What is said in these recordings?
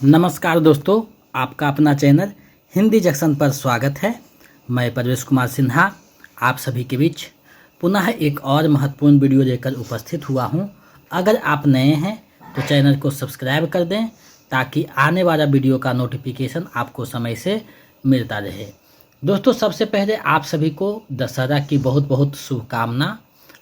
नमस्कार दोस्तों, आपका अपना चैनल हिंदी जंक्शन पर स्वागत है। मैं परवेश कुमार सिन्हा आप सभी के बीच पुनः एक और महत्वपूर्ण वीडियो लेकर उपस्थित हुआ हूं। अगर आप नए हैं तो चैनल को सब्सक्राइब कर दें ताकि आने वाला वीडियो का नोटिफिकेशन आपको समय से मिलता रहे। दोस्तों, सबसे पहले आप सभी को दशहरा की बहुत बहुत शुभकामना।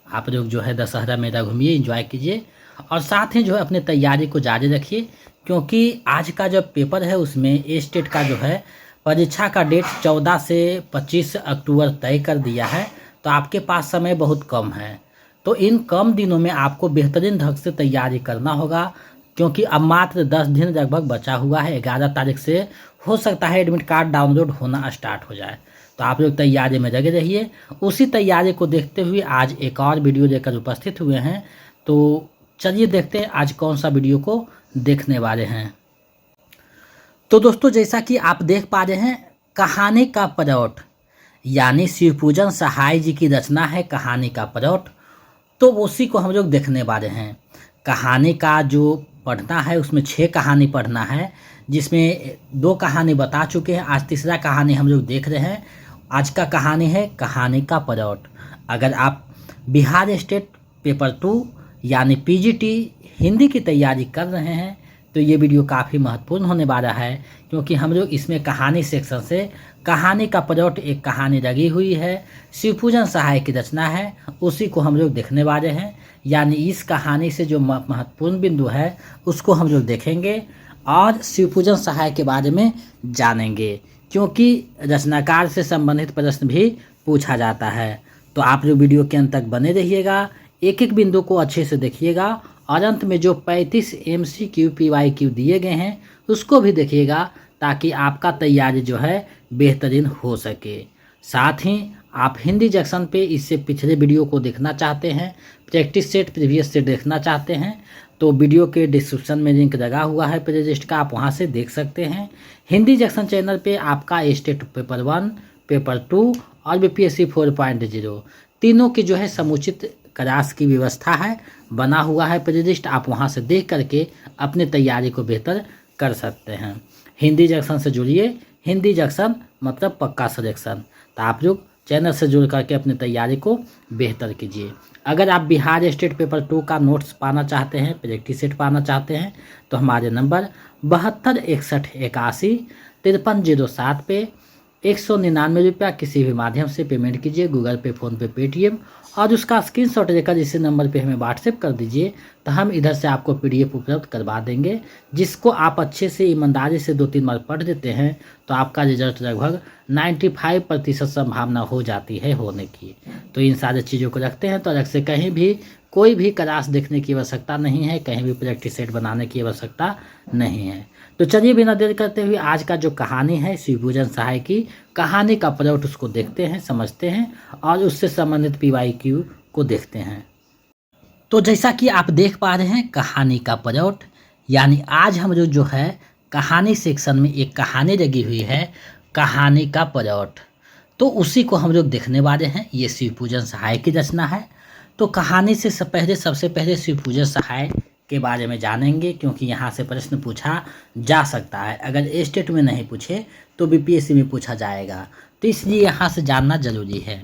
आप लोग जो है दशहरा मेला घूमिए, एंजॉय कीजिए और साथ ही जो है अपनी तैयारी को जारी रखिए, क्योंकि आज का जो पेपर है उसमें ए स्टेट का जो है परीक्षा का डेट 14 से 25 अक्टूबर तय कर दिया है। तो आपके पास समय बहुत कम है, तो इन कम दिनों में आपको बेहतरीन ढंग से तैयारी करना होगा, क्योंकि अब मात्र 10 दिन लगभग बचा हुआ है। 11 तारीख से हो सकता है एडमिट कार्ड डाउनलोड होना स्टार्ट हो जाए। तो आप लोग तैयारी में लगे रहिए। उसी तैयारी को देखते हुए आज एक और वीडियो लेकर उपस्थित हुए हैं। तो चलिए देखते हैं आज कौन सा वीडियो को देखने वाले हैं। तो दोस्तों, जैसा कि आप देख पा रहे हैं, कहानी का पलौट यानी शिवपूजन सहाय जी की रचना है कहानी का पलौट। तो उसी को हम लोग देखने वाले हैं। कहानी का जो पढ़ना है उसमें 6 कहानी पढ़ना है, जिसमें 2 कहानी बता चुके हैं। आज तीसरा कहानी हम लोग देख रहे हैं। आज का कहानी है कहानी का पलौट। अगर आप बिहार स्टेट पेपर 2 यानी पीजीटी हिंदी की तैयारी कर रहे हैं तो ये वीडियो काफ़ी महत्वपूर्ण होने वाला है, क्योंकि हम लोग इसमें कहानी सेक्शन से कहानी का पलौट एक कहानी लगी हुई है, शिवपूजन सहाय की रचना है, उसी को हम लोग देखने वाले हैं। यानी इस कहानी से जो महत्वपूर्ण बिंदु है उसको हम लोग देखेंगे और शिवपूजन सहाय के बारे में जानेंगे, क्योंकि रचनाकार से संबंधित प्रश्न भी पूछा जाता है। तो आप लोग वीडियो के अंत तक बने रहिएगा, एक एक बिंदु को अच्छे से देखिएगा और अंत में जो 35 MCQ PYQ दिए गए हैं उसको भी देखिएगा, ताकि आपका तैयारी जो है बेहतरीन हो सके। साथ ही आप हिंदी जंक्शन पे इससे पिछले वीडियो को देखना चाहते हैं, प्रैक्टिस सेट प्रीवियस सेट देखना चाहते हैं, तो वीडियो के डिस्क्रिप्शन में लिंक लगा हुआ है प्ले लिस्ट का, आप वहाँ से देख सकते हैं। हिंदी जंक्शन चैनल पे आपका स्टेट पेपर 1, पेपर 2 और BPSC 4.0 तीनों की जो है समुचित क्लास की व्यवस्था है, बना हुआ है प्ले लिस्ट। आप वहां से देख करके अपनी तैयारी को बेहतर कर सकते हैं। हिंदी जंक्शन से जुड़िए, हिंदी जंक्शन मतलब पक्का सिलेक्शन। तो आप लोग चैनल से जुड़ करके अपनी तैयारी को बेहतर कीजिए। अगर आप बिहार स्टेट पेपर 2 का नोट्स पाना चाहते हैं, प्रैक्टिस सेट पाना चाहते हैं, तो हमारे नंबर 72 61 81 53 07 पे 199 रुपया किसी भी माध्यम से पेमेंट कीजिए, गूगल पे, फ़ोन पे, पेटीएम, और उसका स्क्रीनशॉट लेकर इसी नंबर पे हमें व्हाट्सएप कर दीजिए। तो हम इधर से आपको PDF उपलब्ध करवा देंगे, जिसको आप अच्छे से ईमानदारी से 2-3 बार पढ़ देते हैं तो आपका रिजल्ट लगभग 95% संभावना हो जाती है होने की। तो इन सारी चीज़ों को रखते हैं तो अलग से कहीं भी कोई भी क्लास देखने की आवश्यकता नहीं है, कहीं भी प्रैक्टिस सेट बनाने की आवश्यकता नहीं है। तो चलिए बिना देर करते हुए आज का जो कहानी है शिवपूजन सहाय की कहानी का पलौट उसको देखते हैं, समझते हैं और उससे संबंधित PYQ को देखते हैं। तो जैसा कि आप देख पा रहे हैं कहानी का पलौट, यानी आज हम जो है कहानी सेक्शन में एक कहानी लगी हुई है कहानी का पलौट, तो उसी को हम लोग देखने वाले हैं। ये शिवपूजन सहाय की रचना है। तो कहानी से सबसे पहले शिवपूजन सहाय के बारे में जानेंगे, क्योंकि यहाँ से प्रश्न पूछा जा सकता है। अगर स्टेट में नहीं पूछे तो BPSC में पूछा जाएगा, तो इसलिए यहाँ से जानना जरूरी है,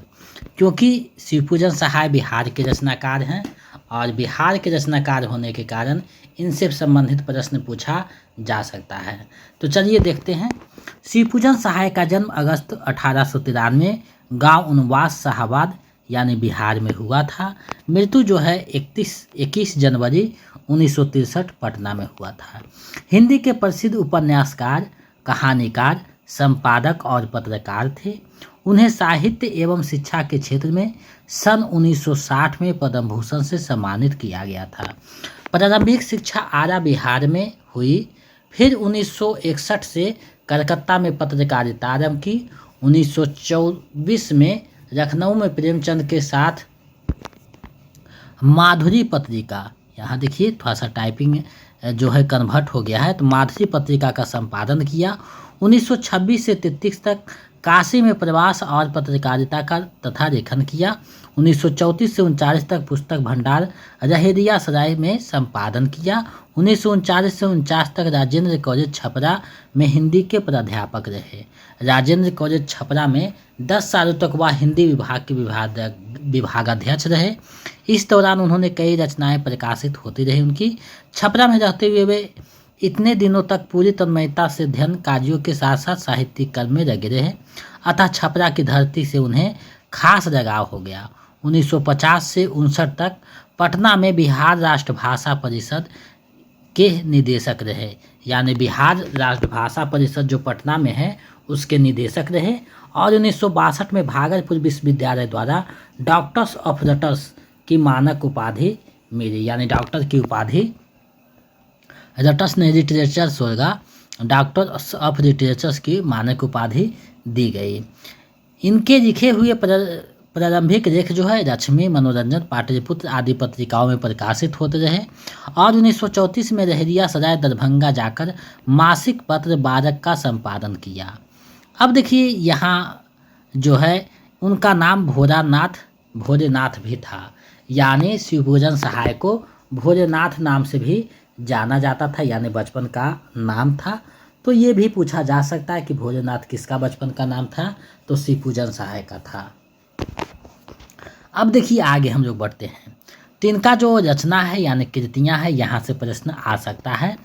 क्योंकि शिवपूजन सहाय बिहार के रचनाकार हैं और बिहार के रचनाकार होने के कारण इनसे संबंधित प्रश्न पूछा जा सकता है। तो चलिए देखते हैं। शिवपूजन सहाय का जन्म अगस्त 1893 गाँव उनवास शाहाबाद यानी बिहार में हुआ था। मृत्यु जो है 21 जनवरी 1963 पटना में हुआ था। हिंदी के प्रसिद्ध उपन्यासकार, कहानीकार, संपादक और पत्रकार थे। उन्हें साहित्य एवं शिक्षा के क्षेत्र में सन 1960 में पद्म भूषण से सम्मानित किया गया था। प्रारंभिक शिक्षा आरा बिहार में हुई, फिर 1961 से कलकत्ता में पत्रकारिता आरंभ की। 1924 में लखनऊ में प्रेमचंद के साथ माधुरी पत्रिका, यहाँ देखिए थोड़ा सा टाइपिंग जो है कन्वर्ट हो गया है, तो माधुरी पत्रिका का संपादन किया। 1926 से 33 तक काशी में प्रवास और पत्रकारिता का तथा लेखन किया। 1934 से 39 तक पुस्तक भंडार रहेरिया सराय में संपादन किया। 1939 से 49 तक राजेंद्र कॉलेज छपरा में हिंदी के प्राध्यापक रहे। राजेंद्र कॉलेज छपरा में 10 सालों तक वह हिंदी विभाग के विभागाध्यक्ष रहे। इस दौरान उन्होंने कई रचनाएं प्रकाशित होती रही उनकी। छपरा में रहते हुए वे इतने दिनों तक पूरी तन्मयता से अध्ययन कार्यों के साथ साथ साहित्यिक कर्म में लगे रहे, अतः छपरा की धरती से उन्हें खास लगाव हो गया। 1950 से 59 तक पटना में बिहार राष्ट्रभाषा परिषद के निदेशक रहे, यानी बिहार राष्ट्रभाषा परिषद जो पटना में है उसके निदेशक रहे। और 1962 में भागलपुर विश्वविद्यालय द्वारा डॉक्टर्स ऑफ रटर्स की मानक उपाधि मिली, यानी डॉक्टर की उपाधि रटर्स ने लिटरेचर होगा, डॉक्टर ऑफ लिटरेचर्स की मानक उपाधि दी गई। इनके लिखे हुए प्रारंभिक लेख जो है लक्ष्मी, मनोरंजन, पाटलिपुत्र आदि पत्रिकाओं में प्रकाशित होते रहे। और 1934 में रहेरिया सराय दरभंगा जाकर मासिक पत्र बारक का संपादन किया। अब देखिए यहाँ जो है उनका नाम भोलेनाथ भी था, यानी शिवपूजन सहाय को भोलेनाथ नाम से भी जाना जाता था, यानी बचपन का नाम था। तो ये भी पूछा जा सकता है कि भोलेनाथ किसका बचपन का नाम था, तो शिवपूजन सहाय का था। अब देखिए आगे हम लोग बढ़ते हैं, तो इनका जो रचना है यानी कृतियाँ हैं, यहाँ से प्रश्न आ सकता है।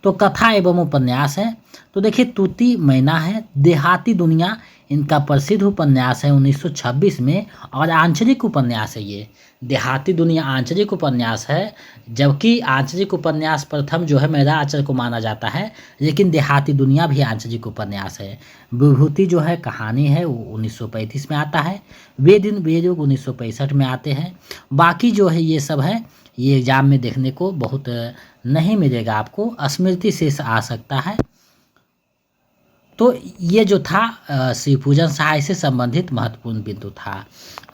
तो कथा एवं उपन्यास है, तो देखिए तूती मैना है, देहाती दुनिया इनका प्रसिद्ध उपन्यास है 1926 में, और आंचलिक उपन्यास है ये। देहाती दुनिया आंचलिक उपन्यास है, जबकि आंचलिक उपन्यास प्रथम जो है मेरा आचर को माना जाता है, लेकिन देहाती दुनिया भी आंचलिक उपन्यास है। विभूति जो है कहानी है वो 1935 में आता है। वे दिन वे लोग 1965 में आते हैं। बाकी जो है ये सब है, ये एग्जाम में देखने को बहुत नहीं मिलेगा आपको, स्मृति शेष आ सकता है। तो ये जो था शिवपूजन सहाय से संबंधित महत्वपूर्ण बिंदु था।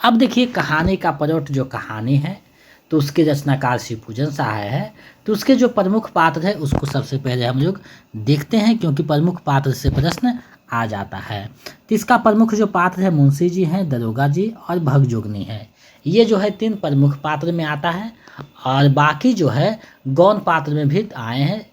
अब देखिए कहानी का पलट जो कहानी है, तो उसके रचनाकार शिवपूजन सहाय है। तो उसके जो प्रमुख पात्र है उसको सबसे पहले हम लोग देखते हैं, क्योंकि प्रमुख पात्र से प्रश्न आ जाता है। तो इसका प्रमुख जो पात्र है मुंशी जी हैं, दरोगा जी और भगजोगनी है। ये जो है 3 प्रमुख पात्र में आता है, और बाकी जो है गौण पात्र में भी आए हैं।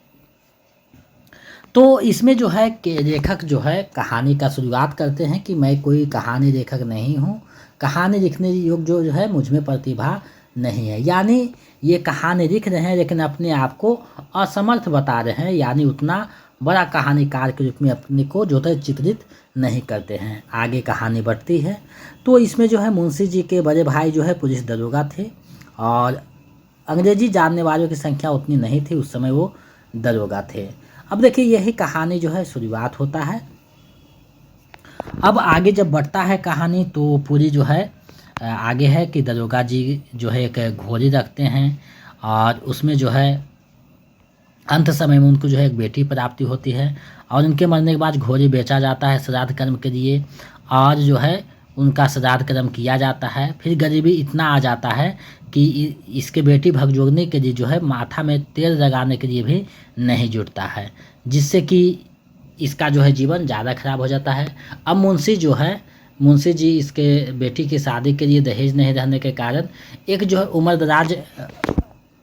तो इसमें जो है कि लेखक जो है कहानी का शुरुआत करते हैं कि मैं कोई कहानी लेखक नहीं हूँ, कहानी लिखने योग्य जो है मुझ में प्रतिभा नहीं है, यानी ये कहानी लिख रहे हैं लेकिन अपने आप को असमर्थ बता रहे हैं, यानी उतना बड़ा कहानीकार के रूप में अपने को जो है चित्रित नहीं करते हैं। आगे कहानी बढ़ती है। तो इसमें जो है मुंशी जी के बड़े भाई जो है पुलिस दरोगा थे, और अंग्रेजी जानने वालों की संख्या उतनी नहीं थी, उस समय वो दरोगा थे। अब देखिए यही कहानी जो है शुरुआत होता है। अब आगे जब बढ़ता है कहानी तो पूरी जो है आगे है कि दरोगा जी जो है एक घोड़ी रखते हैं, और उसमें जो है अंत समय में उनको जो है एक बेटी प्राप्ति होती है, और उनके मरने के बाद घोड़ी बेचा जाता है श्राद्ध कर्म के लिए, और जो है उनका श्राद्ध कर्म किया जाता है। फिर गरीबी इतना आ जाता है कि इसके बेटी भगजोगनी के लिए जो है माथा में तेल लगाने के लिए भी नहीं जुटता है, जिससे कि इसका जो है जीवन ज़्यादा खराब हो जाता है। अब मुंशी जी इसके बेटी की शादी के लिए दहेज नहीं रहने के कारण एक जो है उम्रदराज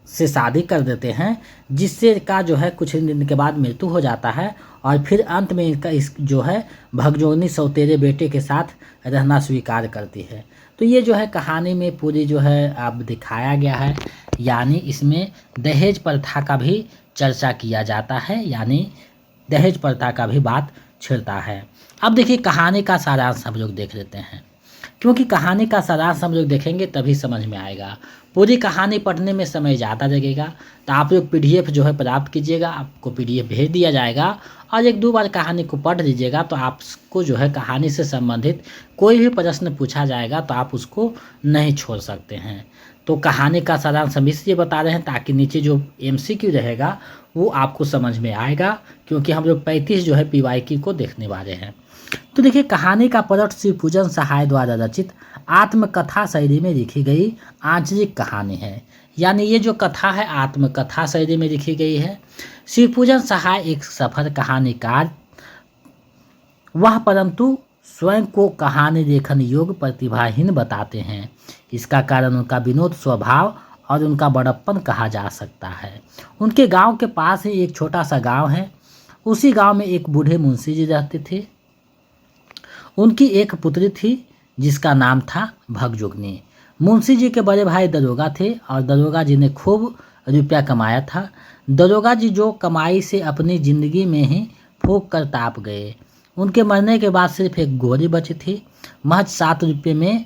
से शादी कर देते हैं, जिससे का जो है कुछ दिन के बाद मृत्यु हो जाता है, और फिर अंत में इनका इस जो है भगजोगनी सौतेरे बेटे के साथ रहना स्वीकार करती है। तो ये जो है कहानी में पूरी जो है अब दिखाया गया है, यानी इसमें दहेज प्रथा का भी चर्चा किया जाता है, यानी दहेज प्रथा का भी बात छिड़ता है। अब देखिए कहानी का सारांश हम लोग देख लेते हैं, क्योंकि कहानी का सारांश हम लोग देखेंगे तभी समझ में आएगा। पूरी कहानी पढ़ने में समय ज़्यादा लगेगा, तो आप लोग PDF जो है प्राप्त कीजिएगा, आपको PDF भेज दिया जाएगा, और 1-2 बार कहानी को पढ़ लीजिएगा, तो आपको जो है कहानी से संबंधित कोई भी प्रश्न पूछा जाएगा तो आप उसको नहीं छोड़ सकते हैं। तो कहानी का सारांश हम इसलिए बता रहे हैं ताकि नीचे जो MCQ रहेगा वो आपको समझ में आएगा, क्योंकि हम लोग 35 जो है PYQ को देखने वाले हैं। तो देखिए कहानी का पलट शिवपूजन सहाय द्वारा रचित आत्मकथा शैली में लिखी गई आंचलिक कहानी है, यानी ये जो कथा है आत्मकथा शैली में लिखी गई है। शिवपूजन सहाय एक सफल कहानीकार वह परंतु स्वयं को कहानी लेखन योग्य प्रतिभाहीन बताते हैं। इसका कारण उनका विनोद स्वभाव और उनका बड़प्पन कहा जा सकता है। उनके गांव के पास ही एक छोटा सा गांव है। उसी गांव में एक बूढ़े मुंशी जी रहते थे। उनकी एक पुत्री थी जिसका नाम था भगजुगनी। मुंशी जी के बड़े भाई दरोगा थे और दरोगा जी ने खूब रुपया कमाया था। दरोगा जी जो कमाई से अपनी ज़िंदगी में ही फूंक कर ताप गए। उनके मरने के बाद सिर्फ एक घोड़ी बची थी, महज 7 रुपये में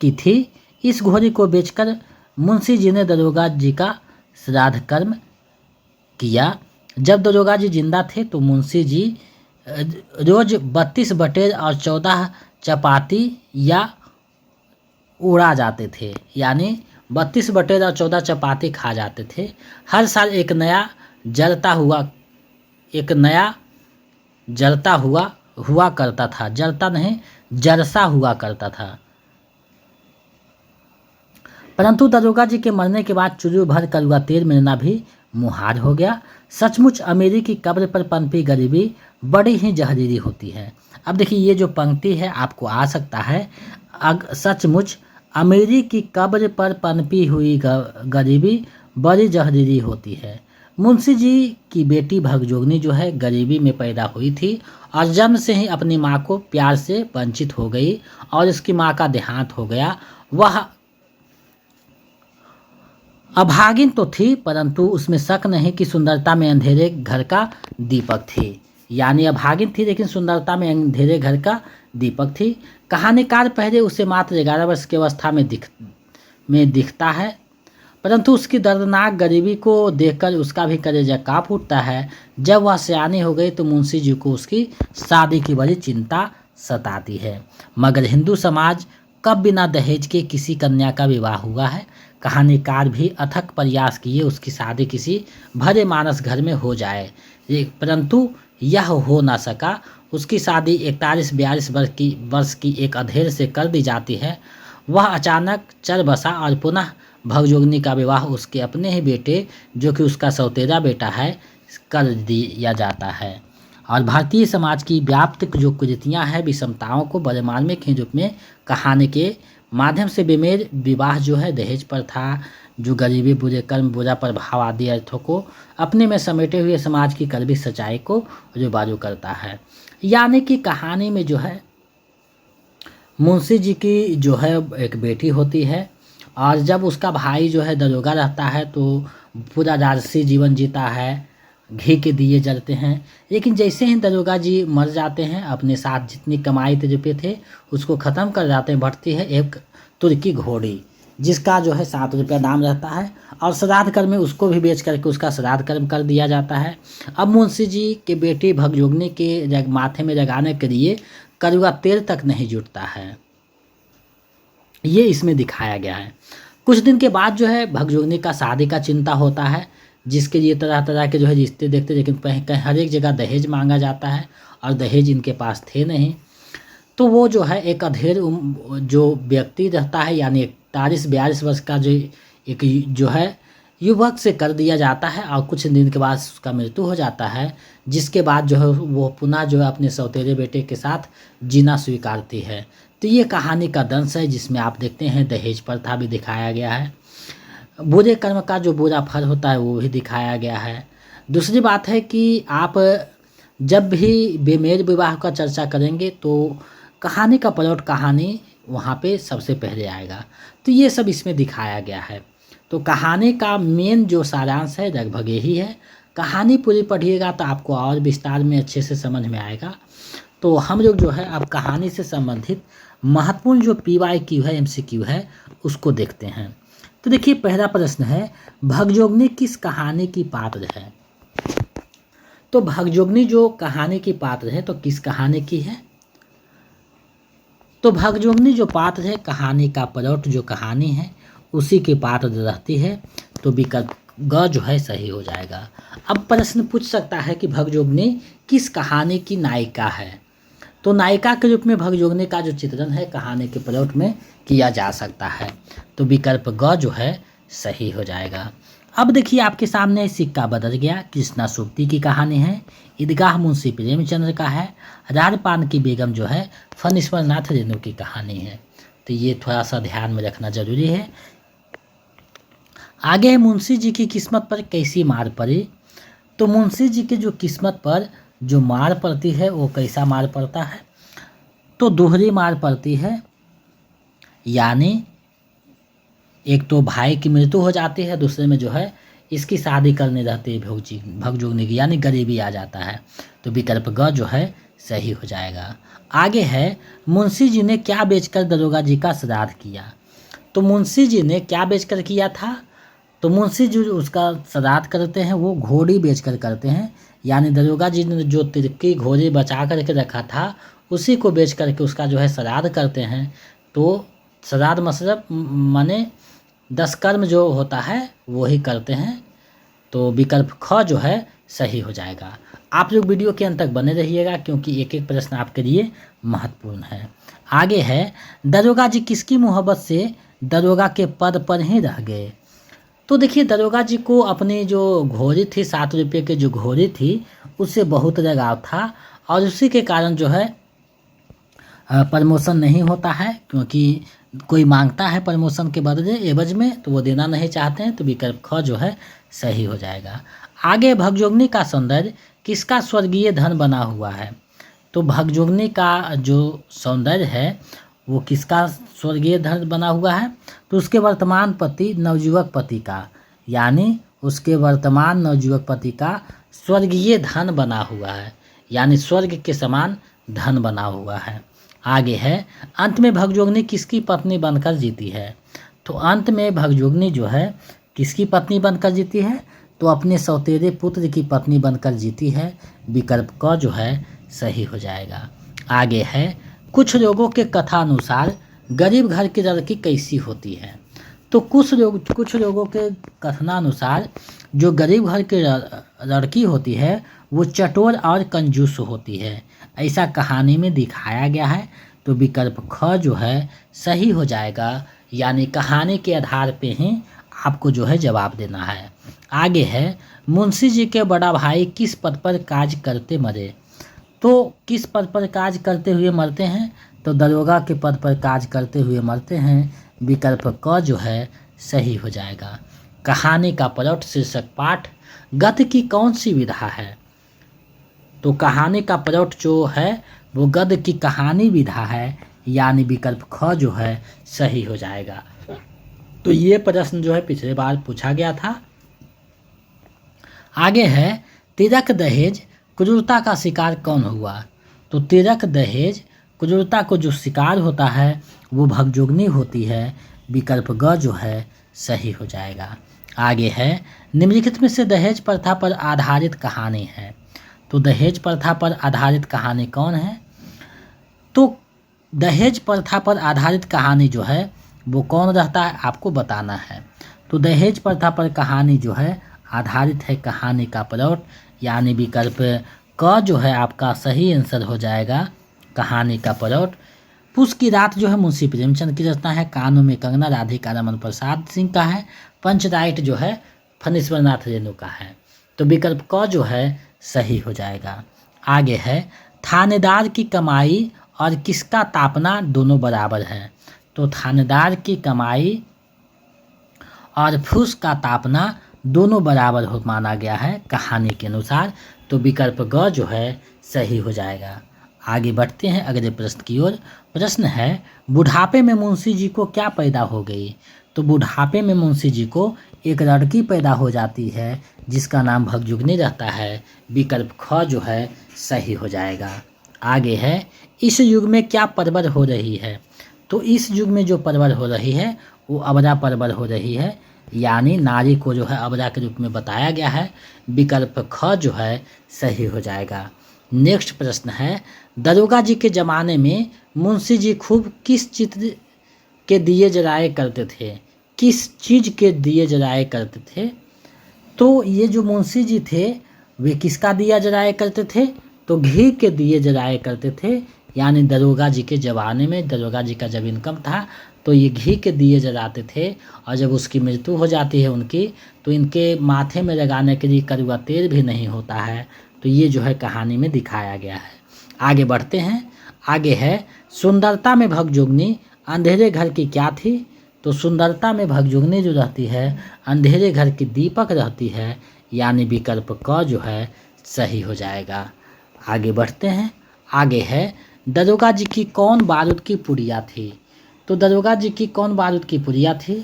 की थी। इस घोड़ी को बेचकर मुंशी जी ने दरोगा जी का श्राद्ध कर्म किया। जब दरोगा जी जिंदा थे तो मुंशी जी रोज 32 बटेर और 14 चपाती या उड़ा जाते थे, यानी 32 बटेर और 14 चपाती खा जाते थे। हर साल एक नया जलता हुआ करता था, जलता नहीं जरसा हुआ करता था। परंतु दरोगा जी के मरने के बाद चुल्लू भर कड़वा तेल मिलना भी मुहाल हो गया। सचमुच अमीरी की कब्र पर पनपी गरीबी बड़ी ही जहरीली होती है। अब देखिए ये जो पंक्ति है आपको आ सकता है, सचमुच अमीरी की कब्र पर पनपी हुई गरीबी बड़ी जहरीली होती है। मुंशी जी की बेटी भगजोगनी जो है गरीबी में पैदा हुई थी और जन्म से ही अपनी माँ को प्यार से वंचित हो गई और उसकी माँ का देहांत हो गया। वह अभागिन तो थी, परंतु उसमें शक नहीं कि सुंदरता में अंधेरे घर का दीपक थी। यानी अभागिन थी लेकिन सुंदरता में अंधेरे घर का दीपक थी। कहानीकार पहले उसे मात्र 11 वर्ष की अवस्था में दिखता है, परंतु उसकी दर्दनाक गरीबी को देखकर उसका भी कलेजा कांप उठता है। जब वह सयानी हो गई तो मुंशी जी को उसकी शादी की बड़ी चिंता सताती है। मगर हिंदू समाज कब बिना दहेज के किसी कन्या का विवाह हुआ है? कहानीकार भी अथक प्रयास किए उसकी शादी किसी भले मानस घर में हो जाए, परंतु यह हो ना सका। उसकी शादी 41-42 वर्ष की एक अधेड़ से कर दी जाती है। वह अचानक चल बसा और पुनः भगजोगनी का विवाह उसके अपने ही बेटे, जो कि उसका सौतेला बेटा है, कर दिया जाता है। और भारतीय समाज की व्याप्त जो कुरीतियाँ हैं, विषमताओं को बड़े मार्मिक ही रूप में कहानी के माध्यम से बेमेल विवाह जो है, दहेज प्रथा, जो गरीबी, बुरे कर्म, बुरा प्रभाव आदि अर्थों को अपने में समेटे हुए समाज की कड़वी सच्चाई को रुबारू करता है। यानी कि कहानी में जो है मुंशी जी की जो है एक बेटी होती है और जब उसका भाई जो है दरोगा रहता है तो पूरा राजसी जीवन जीता है, घी के दिए जलते हैं। लेकिन जैसे ही दरोगा जी मर जाते हैं, अपने साथ जितनी कमाई रुपये थे उसको ख़त्म कर जाते हैं। बढ़ती है एक तुर्की घोड़ी जिसका जो है 7 रुपया दाम रहता है और श्राद्ध कर्म में उसको भी बेच करके उसका श्राद्ध कर्म कर दिया जाता है। अब मुंशी जी के बेटी भगजोगनी के माथे में लगाने के लिए कड़वा तेल तक नहीं जुटता है, ये इसमें दिखाया गया है। कुछ दिन के बाद जो है भगजोगनी का शादी का चिंता होता है, जिसके लिए तरह तरह के जो है रिश्ते देखते, लेकिन कहीं हर एक जगह दहेज मांगा जाता है और दहेज इनके पास थे नहीं। तो वो जो है एक अधेड़ जो व्यक्ति रहता है, यानी 41-42 वर्ष का एक जो है युवक से कर दिया जाता है और कुछ दिन के बाद उसका मृत्यु हो जाता है, जिसके बाद जो है वो पुनः जो है अपने सौतेले बेटे के साथ जीना स्वीकारती है। तो ये कहानी का दंश है जिसमें आप देखते हैं दहेज प्रथा भी दिखाया गया है, बुरे कर्म का जो बुरा फल होता है वो भी दिखाया गया है। दूसरी बात है कि आप जब भी बेमेल विवाह का चर्चा करेंगे तो कहानी का प्लॉट कहानी वहाँ पे सबसे पहले आएगा। तो ये सब इसमें दिखाया गया है। तो कहानी का मेन जो सारांश है लगभग यही है। कहानी पूरी पढ़िएगा तो आपको और विस्तार में अच्छे से समझ में आएगा। तो हम लोग जो है अब कहानी से संबंधित महत्वपूर्ण जो PYQ है, MCQ है, उसको देखते हैं। तो देखिए पहला प्रश्न है, भगजोगनी किस कहानी की पात्र है? तो भगजोगनी जो कहानी की पात्र है तो किस कहानी की है? तो भगजोगनी जो पात्र है, कहानी का प्लॉट जो कहानी है उसी के पात्र रहती है। तो विकल्प ग जो है सही हो जाएगा। अब प्रश्न पूछ सकता है कि भगजोगनी किस कहानी की नायिका है? तो नायिका के रूप में भगजोगनी का जो चित्रण है कहानी के प्लॉट में किया जा सकता है। तो विकल्प ग जो है सही हो जाएगा। अब देखिए आपके सामने सिक्का बदल गया। कृष्णा सूक्ति की कहानी है, ईदगाह मुंशी प्रेमचंद्र का है, राजपान की बेगम जो है फणीश्वर नाथ रेणु की कहानी है। तो ये थोड़ा सा ध्यान में रखना जरूरी है। आगे है मुंशी जी की किस्मत पर कैसी मार पड़ी। तो मुंशी जी की जो किस्मत पर जो मार पड़ती है वो कैसा मार पड़ता है, तो दोहरी मार पड़ती है। यानी एक तो भाई की मृत्यु हो जाती है, दूसरे में जो है इसकी शादी करनी रहती है भगजोगनी की, यानी गरीबी आ जाता है। तो विकल्प ग जो है सही हो जाएगा। आगे है मुंशी जी ने क्या बेचकर दरोगा जी का श्राद्ध किया। तो मुंशी जी ने क्या बेचकर किया था, तो मुंशी जी उसका श्राद्ध करते हैं वो घोड़ी बेचकर करते हैं। यानी दरोगा जी ने जो तिरकी घोड़ी बचा करके रखा था उसी को बेच करके उसका जो है श्राद्ध करते हैं। तो श्राद्ध मतलब माने 10 कर्म जो होता है वो ही करते हैं। तो विकल्प ख जो है सही हो जाएगा। आप लोग वीडियो के अंत तक बने रहिएगा क्योंकि एक एक प्रश्न आपके लिए महत्वपूर्ण है। आगे है दरोगा जी किसकी मोहब्बत से दरोगा के पद पर ही रह गए। तो देखिए दरोगा जी को अपनी जो घोड़ी थी 7 रुपये की जो घोड़ी थी उससे बहुत लगाव था और उसी के कारण जो है प्रमोशन नहीं होता है, क्योंकि कोई मांगता है प्रमोशन के बदले एवज में तो वो देना नहीं चाहते हैं। तो विकल्प ख जो है सही हो जाएगा। आगे भगजोगनी का सौंदर्य किसका स्वर्गीय धन बना हुआ है। तो भगजोगनी का जो सौंदर्य है वो किसका स्वर्गीय धन बना हुआ है, तो उसके वर्तमान पति नवयुवक पति का, यानी उसके वर्तमान नवयुवक पति का स्वर्गीय धन बना हुआ है, यानी स्वर्ग के समान धन बना हुआ है। आगे है अंत में भगजोगनी किसकी पत्नी बनकर जीती है। तो अंत में भगजोगनी जो है किसकी पत्नी बनकर जीती है, तो अपने सौतेरे पुत्र की पत्नी बनकर जीती है। विकल्प क जो है सही हो जाएगा। आगे है कुछ लोगों के कथा अनुसार गरीब घर की लड़की कैसी होती है। तो कुछ लोगों के कथनानुसार जो गरीब घर की लड़की होती है वो चटोर और कंजूस होती है, ऐसा कहानी में दिखाया गया है। तो विकल्प ख जो है सही हो जाएगा, यानी कहानी के आधार पे ही आपको जो है जवाब देना है। आगे है मुंशी जी के बड़ा भाई किस पद पर काज करते मरे। तो किस पद पर काज करते हुए मरते हैं, तो दरोगा के पद पर काज करते हुए मरते हैं। विकल्प क जो है सही हो जाएगा। कहानी का प्लॉट शीर्षक पाठ गद्य की कौन सी विधा है। तो कहानी का प्लॉट जो है वो गद्य की कहानी विधा है, यानी विकल्प ख जो है सही हो जाएगा। तो ये प्रश्न जो है पिछले बार पूछा गया था। आगे है तिरक दहेज क्रूरता का शिकार कौन हुआ। तो तिरक दहेज क्रूरता को जो शिकार होता है वो भगजोगनी होती है। विकल्प ग जो है सही हो जाएगा। आगे है निम्नलिखित में से दहेज प्रथा पर आधारित कहानी है। तो दहेज प्रथा पर आधारित कहानी कौन है, तो दहेज प्रथा पर आधारित कहानी जो है वो कौन रहता है आपको बताना है। तो दहेज प्रथा पर कहानी जो है आधारित है कहानी का प्लॉट, यानी विकल्प क जो है आपका सही आंसर हो जाएगा। कहानी का प्लॉट पूस की रात जो है मुंशी प्रेमचंद की रचना है। कानों में कंगना राधिका रमन प्रसाद सिंह का है। पंचराइट जो है फणीश्वर नाथ रेणु का है। तो विकल्प क जो है सही हो जाएगा। आगे है थानेदार की कमाई और किसका तापना दोनों बराबर है। तो थानेदार की कमाई और फूस का तापना दोनों बराबर हो माना गया है कहानी के अनुसार। तो विकल्प ग जो है सही हो जाएगा। आगे बढ़ते हैं अगले प्रश्न की ओर। प्रश्न है बुढ़ापे में मुंशी जी को क्या पैदा हो गई। तो बुढ़ापे में मुंशी जी को एक लड़की पैदा हो जाती है जिसका नाम भगजुगनी रहता है। विकल्प ख जो है सही हो जाएगा। आगे है इस युग में क्या परवर हो रही है। तो इस युग में जो परवर हो रही है वो अबला परवर हो रही है, यानी नारी को जो है अबला के रूप में बताया गया है। विकल्प ख जो है सही हो जाएगा। नेक्स्ट प्रश्न है दरोगा जी के ज़माने में मुंशी जी खूब किस चित्र के दिए जलाए करते थे, किस चीज़ के दिए जलाए करते थे। तो ये जो मुंशी जी थे वे किसका दिया जलाया करते थे, तो घी के दिए जलाया करते थे। यानी दरोगा जी के ज़माने में दरोगा जी का जब इनकम था तो ये घी के दिए जलाते थे, और जब उसकी मृत्यु हो जाती है उनकी तो इनके माथे में लगाने के लिए कड़वा तेल भी नहीं होता है। तो ये जो है कहानी में दिखाया गया है। आगे बढ़ते हैं। आगे है सुंदरता में भगजोगनी अंधेरे घर की क्या थी? तो सुंदरता में भगजुगनी जो रहती है, अंधेरे घर की दीपक रहती है, यानी विकल्प क जो है सही हो जाएगा। आगे बढ़ते हैं। आगे है दरोगा जी की कौन बारूद की पुड़िया थी? तो दरोगा जी की कौन बारूद की पुड़िया थी?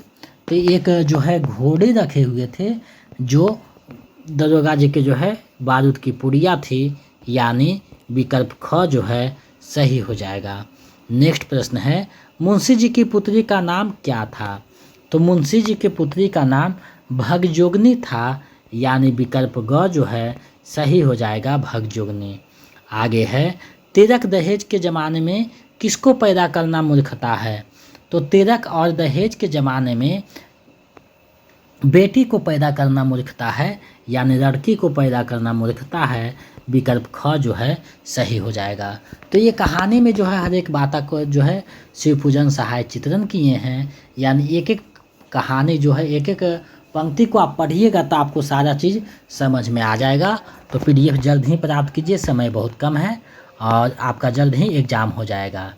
तो एक जो है घोड़े रखे हुए थे जो दरोगा जी के जो है बारूद की पुड़िया थी, यानी विकल्प ख जो है सही हो जाएगा। नेक्स्ट प्रश्न है मुंशी जी की पुत्री का नाम क्या था? तो मुंशी जी की पुत्री का नाम भगजोगनी था, यानी विकल्प ग जो है सही हो जाएगा, भगजोगनी। आगे है तिलक दहेज के ज़माने में किसको पैदा करना मूर्खता है? तो तिलक और दहेज के ज़माने में बेटी को पैदा करना मूर्खता है, यानी लड़की को पैदा करना मूर्खता है, विकल्प ख जो है सही हो जाएगा। तो ये कहानी में जो है हर एक बात को जो है शिवपूजन सहाय चित्रण किए हैं, यानी एक एक कहानी जो है एक एक पंक्ति को आप पढ़िएगा तो आपको सारा चीज़ समझ में आ जाएगा। तो PDF जल्द ही प्राप्त कीजिए, समय बहुत कम है और आपका जल्द ही एग्ज़ाम हो जाएगा।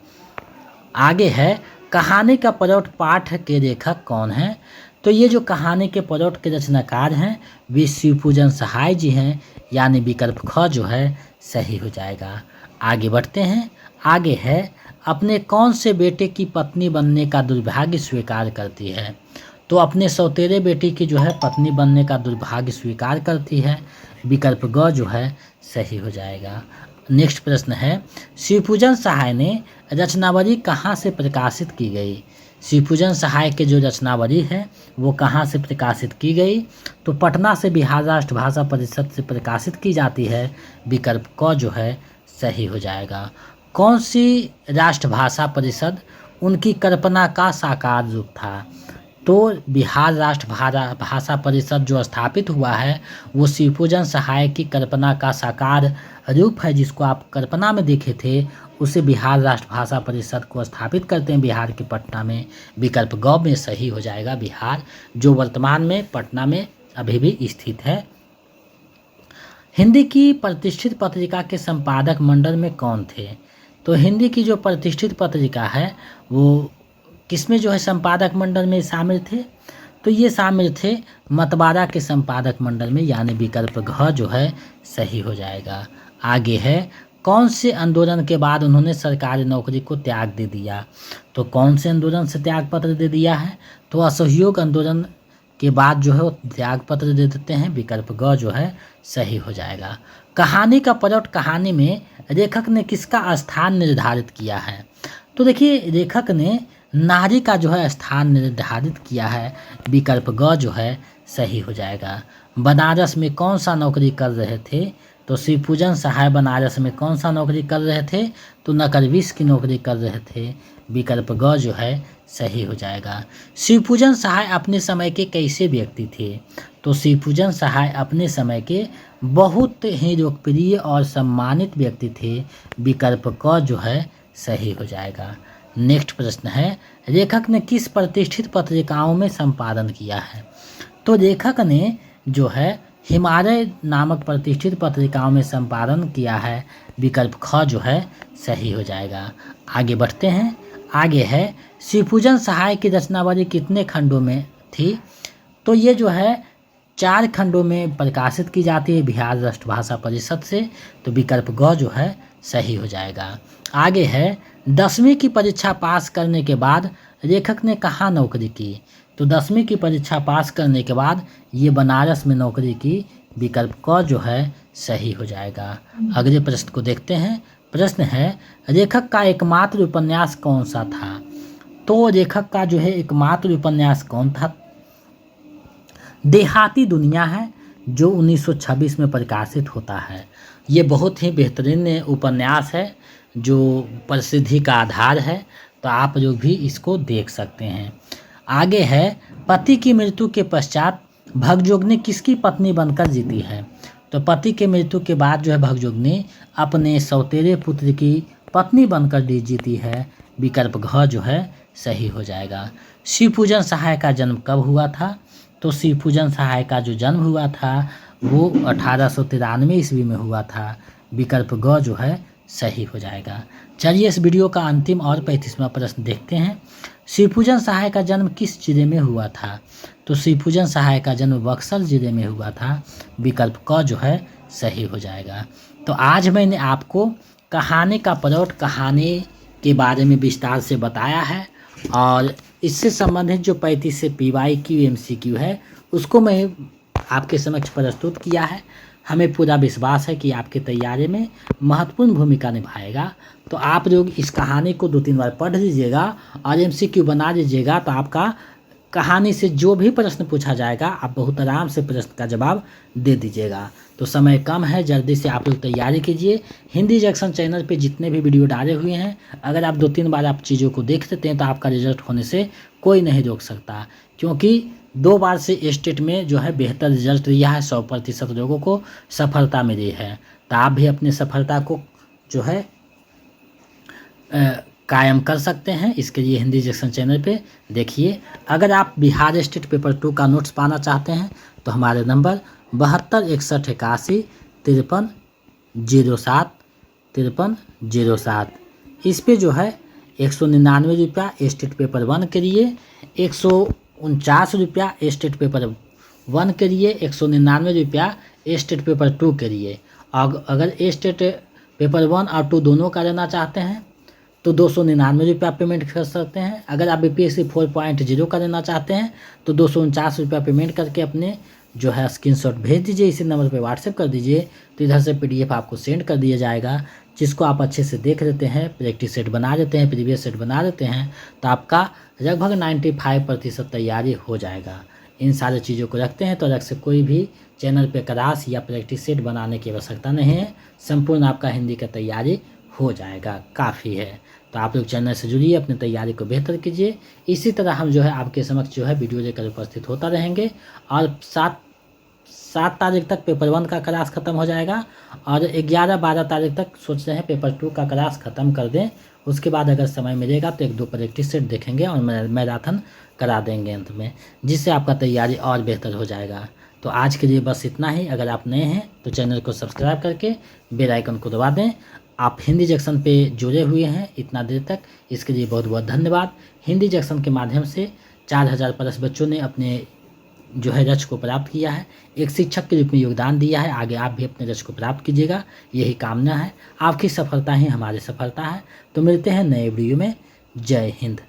आगे है कहानी का परोठ पाठ के लेखक कौन है? तो ये जो कहानी के परोठ के रचनाकार हैं वे शिवपूजन सहाय जी हैं, यानी विकल्प ख जो है सही हो जाएगा। आगे बढ़ते हैं। आगे है अपने कौन से बेटे की पत्नी बनने का दुर्भाग्य स्वीकार करती है? तो अपने सौतेरे बेटी की जो है पत्नी बनने का दुर्भाग्य स्वीकार करती है, विकल्प ग जो है सही हो जाएगा। नेक्स्ट प्रश्न है शिवपूजन सहाय ने रचनावली कहाँ से प्रकाशित की गई? शिवपूजन सहाय के जो रचनावली है वो कहाँ से प्रकाशित की गई? तो पटना से बिहार राष्ट्र भाषा परिषद से प्रकाशित की जाती है, विकल्प क जो है सही हो जाएगा। कौन सी राष्ट्रभाषा परिषद उनकी कल्पना का साकार रूप था? तो बिहार राष्ट्र भाषा परिषद जो स्थापित हुआ है वो शिवपूजन सहाय की कल्पना का साकार रूप है, जिसको आप कल्पना में देखे थे उसे बिहार राष्ट्र भाषा परिषद को स्थापित करते हैं बिहार के पटना में, विकल्प ग में सही हो जाएगा, बिहार, जो वर्तमान में पटना में अभी भी स्थित है। हिंदी की प्रतिष्ठित पत्रिका के संपादक मंडल में कौन थे? तो हिंदी की जो प्रतिष्ठित पत्रिका है वो किसमें जो है संपादक मंडल में शामिल थे? तो ये शामिल थे मतवारा के संपादक मंडल में, यानी विकल्प घ जो है सही हो जाएगा। आगे है कौन से आंदोलन के बाद उन्होंने सरकारी नौकरी को त्याग दे दिया? तो कौन से आंदोलन से त्याग पत्र दे दिया है? तो असहयोग आंदोलन के बाद जो है वो त्याग पत्र दे देते हैं, विकल्प ग जो है सही हो जाएगा। कहानी का परोठ कहानी में लेखक ने किसका स्थान निर्धारित किया है? तो देखिए लेखक ने नारी का जो है स्थान निर्धारित किया है, विकल्प ग जो है सही हो जाएगा। बनारस में कौन सा नौकरी कर रहे थे? तो शिवपूजन सहाय बनारस में कौन सा नौकरी कर रहे थे? तो नकरविश की नौकरी कर रहे थे, विकल्प ग जो है सही हो जाएगा। शिवपूजन सहाय अपने समय के कैसे व्यक्ति थे? तो शिवपूजन सहाय अपने समय के बहुत ही लोकप्रिय और सम्मानित व्यक्ति थे, विकल्प क जो है सही हो जाएगा। नेक्स्ट प्रश्न है लेखक ने किस प्रतिष्ठित पत्रिकाओं में संपादन किया है? तो लेखक ने जो है हिमालय नामक प्रतिष्ठित पत्रिकाओं में संपादन किया है, विकल्प ख जो है सही हो जाएगा। आगे बढ़ते हैं। आगे है शिवपूजन सहाय की रचनावली कितने खंडों में थी? तो ये जो है 4 खंडों में प्रकाशित की जाती है बिहार राष्ट्र भाषा परिषद से, तो विकल्प ग जो है सही हो जाएगा। आगे है 10वीं की परीक्षा पास करने के बाद लेखक ने कहाँ नौकरी की? तो 10वीं की परीक्षा पास करने के बाद ये बनारस में नौकरी की, विकल्प क जो है सही हो जाएगा। अगले प्रश्न को देखते हैं। प्रश्न है लेखक का एकमात्र उपन्यास कौन सा था? तो लेखक का जो है एकमात्र उपन्यास कौन था? देहाती दुनिया है, जो 1926 में प्रकाशित होता है। ये बहुत ही बेहतरीन उपन्यास है जो प्रसिद्धि का आधार है, तो आप जो भी इसको देख सकते हैं। आगे है पति की मृत्यु के पश्चात भगजोगनी किसकी पत्नी बनकर जीती है? तो पति के मृत्यु के बाद जो है भगजोगनी अपने सौतेरे पुत्र की पत्नी बनकर जीती है, विकल्प घ जो है सही हो जाएगा। शिवपूजन सहाय का जन्म कब हुआ था? तो शिवपूजन सहाय का जो जन्म हुआ था वो 1893 ईस्वी में हुआ था, विकल्प ग जो है सही हो जाएगा। चलिए इस वीडियो का अंतिम और 35वां प्रश्न देखते हैं। शिवपूजन सहाय का जन्म किस जिले में हुआ था? तो शिवपूजन सहाय का जन्म बक्सर जिले में हुआ था। विकल्प क जो है सही हो जाएगा। तो आज मैंने आपको कहानी का प्रौढ़ कहानी के बारे में विस्तार से बताया है और इससे संबंधित जो 35 से PY की MCQ है उसको मैं आपके समक्ष प्रस्तुत किया है। हमें पूरा विश्वास है कि आपकी तैयारी में महत्वपूर्ण भूमिका निभाएगा। तो आप लोग इस कहानी को 2-3 बार पढ़ लीजिएगा और MCQ बना लीजिएगा, तो आपका कहानी से जो भी प्रश्न पूछा जाएगा आप बहुत आराम से प्रश्न का जवाब दे दीजिएगा। तो समय कम है, जल्दी से आप लोग तैयारी कीजिए। हिंदी जंक्शन चैनल पे जितने भी वीडियो डाले हुए हैं, अगर आप 2-3 बार आप चीज़ों को देख लेते हैं तो आपका रिजल्ट होने से कोई नहीं रोक सकता, क्योंकि 2 बार से स्टेट में जो है बेहतर रिजल्ट दिया है। 100% लोगों को सफलता मिली है। तो आप भी अपनी सफलता को जो है कायम कर सकते हैं। इसके लिए हिंदी जंक्शन चैनल पे देखिए। अगर आप बिहार स्टेट पेपर 2 का नोट्स पाना चाहते हैं तो हमारे नंबर 72 61 81 53 07 53 07 इस पे जो है 199 रुपया स्टेट पेपर 1 के लिए, 149 रुपया स्टेट पेपर 1 के लिए, 199 रुपया स्टेट पेपर 2 के लिए। अगर स्टेट पेपर 1 और 2 दोनों का लेना चाहते हैं तो 299 रुपया पेमेंट कर सकते हैं। अगर आप BPSC 4.0 का लेना चाहते हैं तो 249 रुपया पेमेंट करके अपने जो है स्क्रीनशॉट भेज दीजिए, इसी नंबर पे व्हाट्सएप कर दीजिए। तो इधर से PDF आपको सेंड कर दिया जाएगा, जिसको आप अच्छे से देख लेते हैं, प्रैक्टिस सेट बना लेते हैं, प्रीवियस सेट बना लेते हैं, तो आपका लगभग 95% तैयारी हो जाएगा। इन सारी चीज़ों को रखते हैं तो अलग से कोई भी चैनल पे क्लास या प्रैक्टिस सेट बनाने की आवश्यकता नहीं है। संपूर्ण आपका हिंदी का तैयारी हो जाएगा, काफ़ी है। तो आप लोग चैनल से जुड़िए, अपनी तैयारी को बेहतर कीजिए। इसी तरह हम जो है आपके समक्ष जो है वीडियो लेकर उपस्थित होता रहेंगे। और 7 तारीख तक पेपर 1 का क्लास ख़त्म हो जाएगा और 11-12 तारीख तक सोच रहे हैं पेपर 2 का क्लास ख़त्म कर दें। उसके बाद अगर समय मिलेगा तो 1-2 प्रैक्टिस सेट देखेंगे और मैराथन करा देंगे अंत में, जिससे आपका तैयारी और बेहतर हो जाएगा। तो आज के लिए बस इतना ही। अगर आप नए हैं तो चैनल को सब्सक्राइब करके बेल आइकन को दबा दें। आप हिंदी जंक्शन पे जुड़े हुए हैं इतना देर तक, इसके लिए बहुत बहुत धन्यवाद। हिंदी जंक्शन के माध्यम से 4000 प्लस बच्चों ने अपने जो है लक्ष्य को प्राप्त किया है। एक शिक्षक के रूप में योगदान दिया है। आगे आप भी अपने लक्ष्य को प्राप्त कीजिएगा, यही कामना है। आपकी सफलता ही हमारी सफलता है। तो मिलते हैं नए वीडियो में। जय हिंद।